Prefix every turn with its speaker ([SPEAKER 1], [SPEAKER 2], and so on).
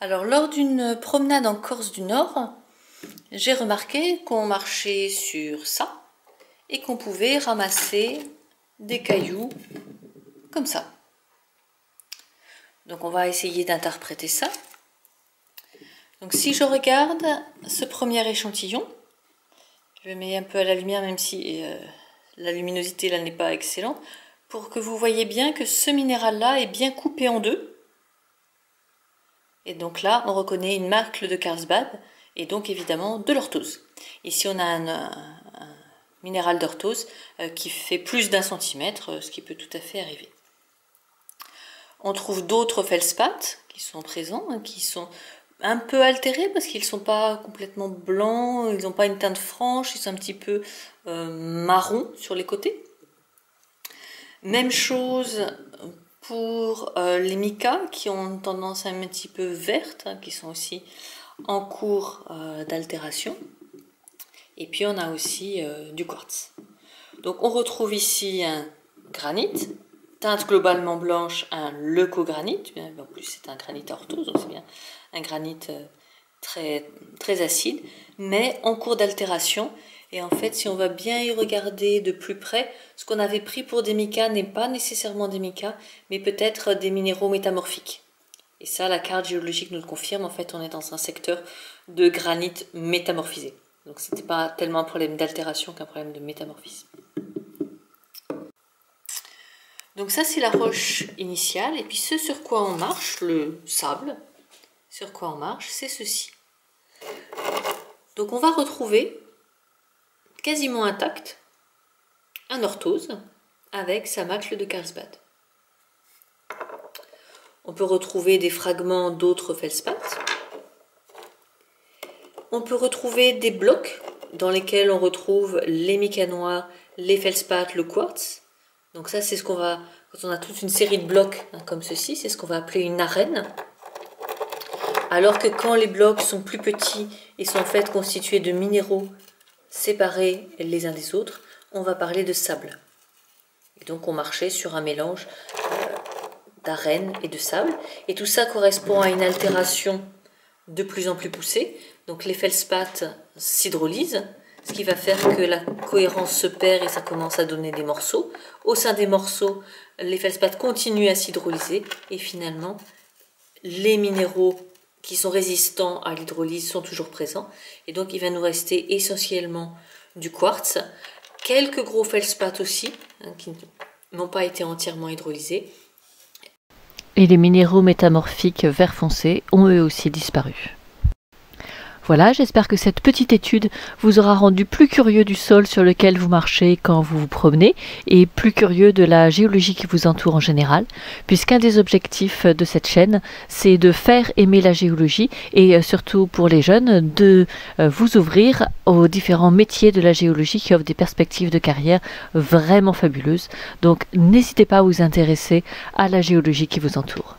[SPEAKER 1] Alors, lors d'une promenade en Corse du Nord, j'ai remarqué qu'on marchait sur ça et qu'on pouvait ramasser des cailloux comme ça. Donc, on va essayer d'interpréter ça. Donc, si je regarde ce premier échantillon, je le mets un peu à la lumière, même si la luminosité là n'est pas excellente, pour que vous voyez bien que ce minéral-là est bien coupé en deux. Et donc là, on reconnaît une marque de Carlsbad et donc évidemment de l'orthose. Ici, on a un minéral d'orthose qui fait plus d'1 centimètre, ce qui peut tout à fait arriver. On trouve d'autres feldspaths qui sont présents, qui sont un peu altérés parce qu'ils ne sont pas complètement blancs, ils n'ont pas une teinte franche, ils sont un petit peu marron sur les côtés. Même chose pour les micas qui ont tendance un petit peu verte, qui sont aussi en cours d'altération. Et puis on a aussi du quartz. Donc on retrouve ici un granit, teinte globalement blanche, un leucogranite, en plus c'est un granit à orthose, donc c'est bien un granit très, très acide, mais en cours d'altération. Et en fait, si on va bien y regarder de plus près, ce qu'on avait pris pour des micas n'est pas nécessairement des micas, mais peut-être des minéraux métamorphiques. Et ça, la carte géologique nous le confirme. En fait, on est dans un secteur de granit métamorphisé. Donc, ce n'était pas tellement un problème d'altération qu'un problème de métamorphisme. Donc ça, c'est la roche initiale. Et puis ce sur quoi on marche, le sable, sur quoi on marche, c'est ceci. Donc on va retrouver quasiment intact un orthose avec sa macle de Carlsbad. On peut retrouver des fragments d'autres feldspaths. On peut retrouver des blocs dans lesquels on retrouve les micas noirs, les feldspaths, le quartz. Donc ça, c'est ce qu'on va, quand on a toute une série de blocs comme ceci, c'est ce qu'on va appeler une arène. Alors que quand les blocs sont plus petits et sont en fait constitués de minéraux séparés les uns des autres, on va parler de sable. Et donc on marchait sur un mélange d'arène et de sable. Et tout ça correspond à une altération de plus en plus poussée. Donc les feldspaths s'hydrolysent, ce qui va faire que la cohérence se perd et ça commence à donner des morceaux. Au sein des morceaux, les feldspaths continuent à s'hydrolyser et finalement, les minéraux qui sont résistants à l'hydrolyse sont toujours présents. Et donc, il va nous rester essentiellement du quartz, quelques gros feldspaths aussi, qui n'ont pas été entièrement hydrolysés.
[SPEAKER 2] Et les minéraux métamorphiques vert foncé ont eux aussi disparu. Voilà, j'espère que cette petite étude vous aura rendu plus curieux du sol sur lequel vous marchez quand vous vous promenez et plus curieux de la géologie qui vous entoure en général, puisqu'un des objectifs de cette chaîne, c'est de faire aimer la géologie et surtout pour les jeunes, de vous ouvrir aux différents métiers de la géologie qui offrent des perspectives de carrière vraiment fabuleuses. Donc n'hésitez pas à vous intéresser à la géologie qui vous entoure.